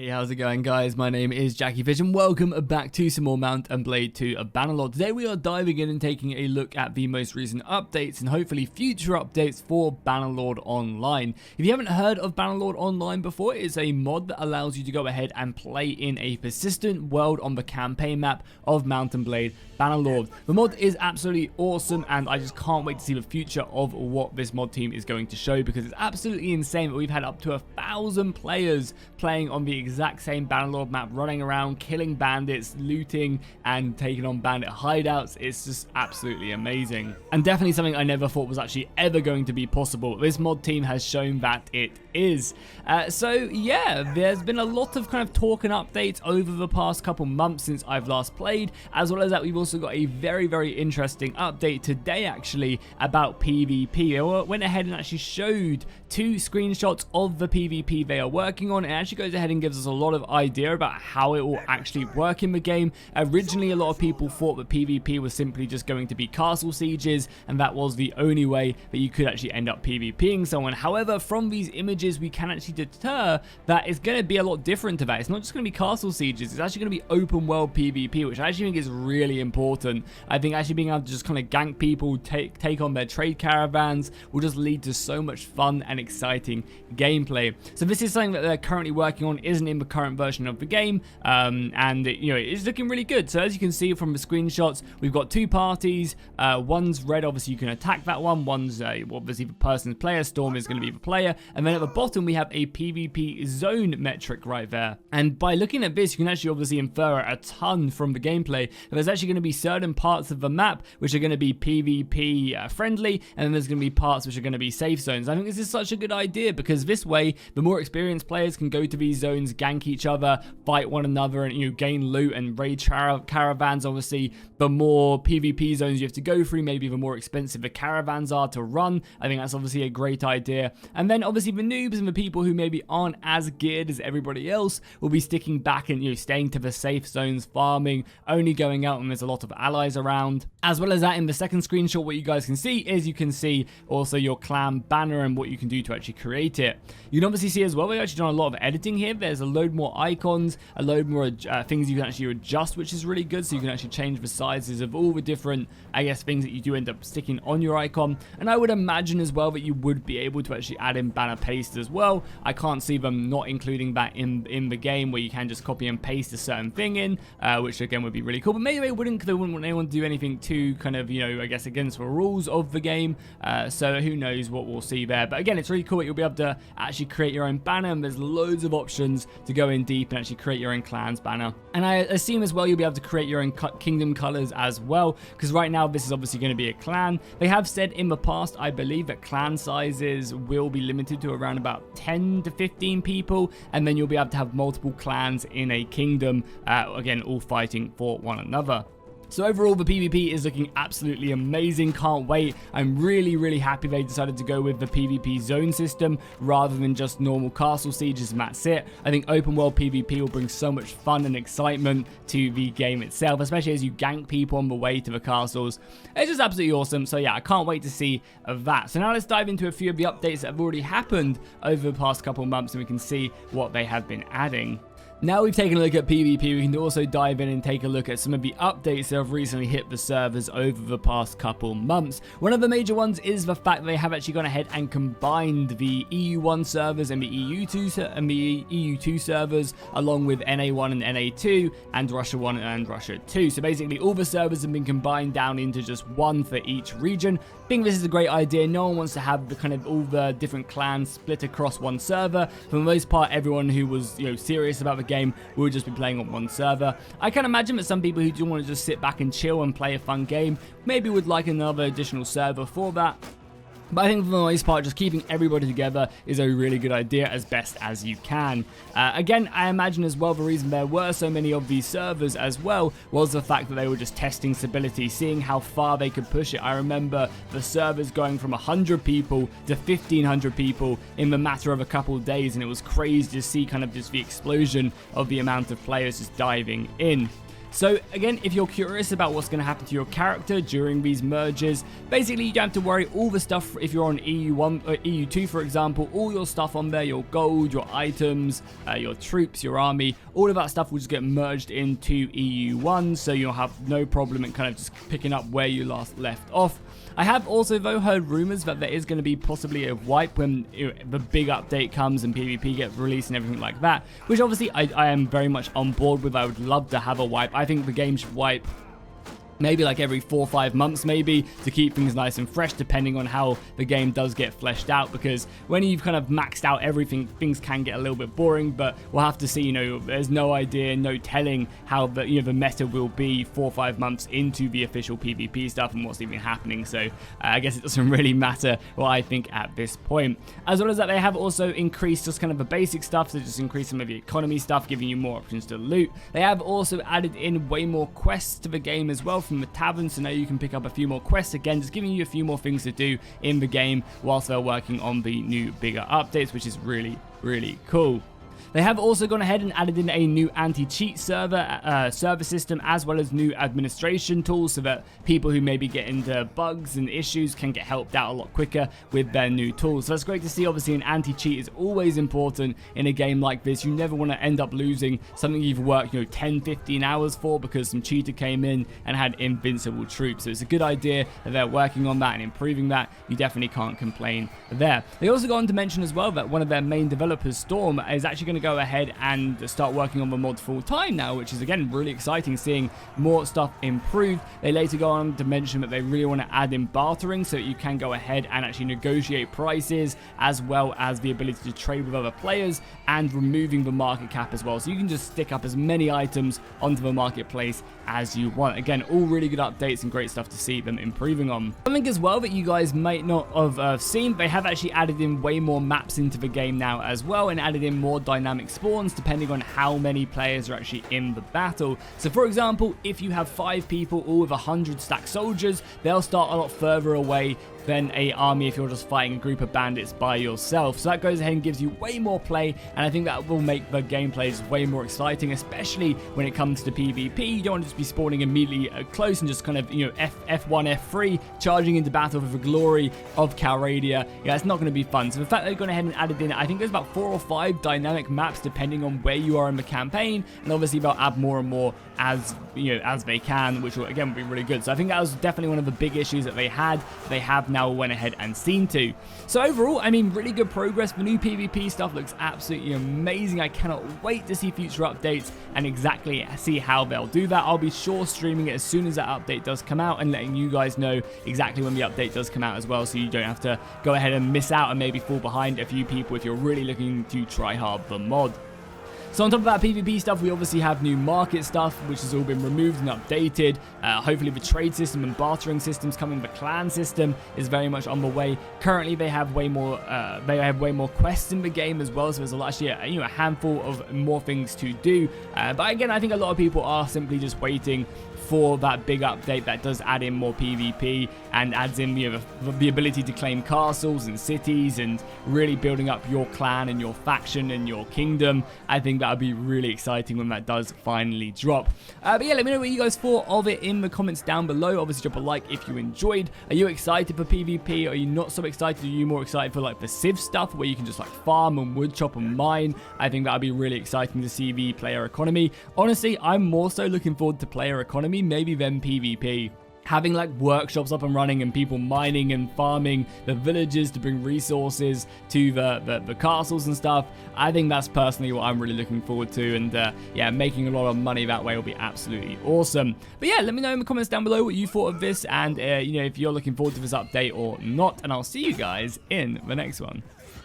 Hey, how's it going, guys? My name is Jackie Fish and welcome back to some more Mount and Blade 2 Bannerlord. Today we are diving in and taking a look at the most recent updates and hopefully future updates for Bannerlord Online. If you haven't heard of Bannerlord Online before, it's a mod that allows you to go ahead and play in a persistent world on the campaign map of Mount and Blade Bannerlord. The mod is absolutely awesome and I just can't wait to see the future of what this mod team is going to show, because it's absolutely insane that we've had up to 1,000 players playing on the exact same Bannerlord map, running around, killing bandits, looting, and taking on bandit hideouts. It's just absolutely amazing. And definitely something I never thought was actually ever going to be possible. This mod team has shown that it is. So yeah, there's been a lot of kind of talk and updates over the past couple months since I've last played, as well as that we've also got a very interesting update today actually about PvP. I went ahead and actually showed 2 screenshots of the PvP they are working on. It actually goes ahead and gives us a lot of idea about how it will actually work in the game. Originally, a lot of people thought that PvP was simply just going to be castle sieges, and that was the only way that you could actually end up PvPing someone. However, from these images, we can actually deter that it's going to be a lot different to that. It's not just going to be castle sieges, it's actually going to be open world PvP, which I actually think is really important. I think actually being able to just kind of gank people, take on their trade caravans, will just lead to so much fun and exciting gameplay. So this is something that they're currently working on, isn't in the current version of the game, and it's looking really good. So as you can see from the screenshots, we've got 2 parties. One's red, obviously you can attack that one. One's obviously the person's player. Storm is going to be the player, and then at the bottom we have a PvP zone metric right there. And by looking at this, you can actually obviously infer a ton from the gameplay. There's actually going to be certain parts of the map which are going to be PvP friendly, and then there's going to be parts which are going to be safe zones. I think this is such a good idea, because this way the more experienced players can go to these zones, gank each other, fight one another, and gain loot and raid caravans. Obviously, the more PvP zones you have to go through, maybe the more expensive the caravans are to run. I think that's obviously a great idea. And then obviously the noobs and the people who maybe aren't as geared as everybody else will be sticking back and staying to the safe zones, farming, only going out when there's a lot of allies around. As well as that, in the second screenshot, what you guys can see is you can see also your clan banner and what you can do to actually create it. You can obviously see as well, we've actually done a lot of editing here. There's a load more icons, a load more things you can actually adjust, which is really good. So you can actually change the sizes of all the different, I guess, things that you do end up sticking on your icon. And I would imagine as well that you would be able to actually add in banner paste as well. I can't see them not including that in the game, where you can just copy and paste a certain thing in, which again would be really cool. But maybe they wouldn't, because they wouldn't want anyone to do anything too kind of, I guess, against the rules of the game. So who knows what we'll see there. But again, it's really cool that you'll be able to actually create your own banner, and there's loads of options to go in deep and actually create your own clan's banner. And I assume as well you'll be able to create your own kingdom colors as well, because right now this is obviously going to be a clan. They have said in the past, I believe, that clan sizes will be limited to around about 10 to 15 people, and then you'll be able to have multiple clans in a kingdom, again, all fighting for one another. So overall, the PvP is looking absolutely amazing. Can't wait. I'm really happy they decided to go with the PvP zone system rather than just normal castle sieges, and that's it. I think open world PvP will bring so much fun and excitement to the game itself, especially as you gank people on the way to the castles. It's just absolutely awesome. So yeah, I can't wait to see that. So now let's dive into a few of the updates that have already happened over the past couple months, and we can see what they have been adding. Now we've taken a look at PvP, we can also dive in and take a look at some of the updates that have recently hit the servers over the past couple months. One of the major ones is the fact that they have actually gone ahead and combined the EU1 servers and the EU2 servers, along with NA1 and NA2 and Russia 1 and Russia 2. So basically all the servers have been combined down into just one for each region. I think this is a great idea. No one wants to have the kind of all the different clans split across one server. For the most part, everyone who was serious about the game will just be playing on one server. I can imagine that some people who do want to just sit back and chill and play a fun game maybe would like another additional server for that. But I think for the most part, just keeping everybody together is a really good idea as best as you can. Again, I imagine as well the reason there were so many of these servers as well was the fact that they were just testing stability, seeing how far they could push it. I remember the servers going from 100 people to 1,500 people in the matter of a couple of days, and it was crazy to see kind of just the explosion of the amount of players just diving in. So again, if you're curious about what's going to happen to your character during these merges, basically you don't have to worry. All the stuff, if you're on EU1 or EU2 for example, all your stuff on there, your gold, your items, your troops, your army, all of that stuff will just get merged into EU1, so you'll have no problem in kind of just picking up where you last left off. I have also though heard rumors that there is going to be possibly a wipe when the big update comes and PvP gets released and everything like that, which obviously I am very much on board with. I would love to have a wipe. I think the game should wipe maybe like every 4 or 5 months maybe, to keep things nice and fresh, depending on how the game does get fleshed out, because when you've kind of maxed out everything, things can get a little bit boring. But we'll have to see. There's no idea, no telling how the the meta will be 4 or 5 months into the official PvP stuff and what's even happening. So I guess it doesn't really matter what I think at this point. As well as that, they have also increased just kind of the basic stuff, so just increase some of the economy stuff, giving you more options to loot. They have also added in way more quests to the game as well from the tavern, so now you can pick up a few more quests, again just giving you a few more things to do in the game whilst they're working on the new bigger updates, which is really cool. They have also gone ahead and added in a new anti-cheat server system, as well as new administration tools, so that people who maybe get into bugs and issues can get helped out a lot quicker with their new tools. So that's great to see. Obviously, an anti-cheat is always important in a game like this. You never want to end up losing something you've worked 10-15 hours for because some cheater came in and had invincible troops. So it's a good idea that they're working on that and improving that. You definitely can't complain there. They also go on to mention as well that one of their main developers, Storm, is actually going to go ahead and start working on the mod full time now, which is again really exciting, seeing more stuff improved. They later go on to mention that they really want to add in bartering, so that you can go ahead and actually negotiate prices, as well as the ability to trade with other players, and removing the market cap as well, so you can just stick up as many items onto the marketplace as you want. Again, all really good updates and great stuff to see them improving on. Something as well that you guys might not have seen, they have actually added in way more maps into the game now as well, and added in more dynamic spawns depending on how many players are actually in the battle. So for example, if you have 5 people all with 100 stack soldiers, they'll start a lot further away than a army if you're just fighting a group of bandits by yourself. So that goes ahead and gives you way more play, and I think that will make the gameplay just way more exciting, especially when it comes to PvP. You don't want to just be spawning immediately close and just kind of F1, F3, charging into battle for the glory of Calradia. Yeah, it's not going to be fun. So the fact that they've gone ahead and added in, I think there's about 4 or 5 dynamic maps depending on where you are in the campaign, and obviously they'll add more and more as they can, which will again be really good. So I think that was definitely one of the big issues that they had. They have now went ahead and seen to. So overall, I mean, really good progress. The new PvP stuff looks absolutely amazing. I cannot wait to see future updates and exactly see how they'll do that. I'll be sure streaming it as soon as that update does come out, and letting you guys know exactly when the update does come out as well, so you don't have to go ahead and miss out and maybe fall behind a few people if you're really looking to try hard the mod. So on top of that PvP stuff, we obviously have new market stuff, which has all been removed and updated. Hopefully the trade system and bartering systems coming. The clan system is very much on the way. Currently, they have way more quests in the game as well. So there's actually a handful of more things to do. But again, I think a lot of people are simply just waiting for that big update that does add in more PvP and adds in the ability to claim castles and cities and really building up your clan and your faction and your kingdom. I think that would be really exciting when that does finally drop. But yeah, let me know what you guys thought of it in the comments down below. Obviously, drop a like if you enjoyed. Are you excited for PvP? Are you not so excited? Are you more excited for like the Civ stuff where you can just like farm and wood chop and mine? I think that would be really exciting to see the player economy. Honestly, I'm more so looking forward to player economy maybe than PvP. Having like workshops up and running and people mining and farming the villages to bring resources to the castles and stuff, I think that's personally what I'm really looking forward to, and yeah, making a lot of money that way will be absolutely awesome. But yeah, let me know in the comments down below what you thought of this, and if you're looking forward to this update or not, and I'll see you guys in the next one.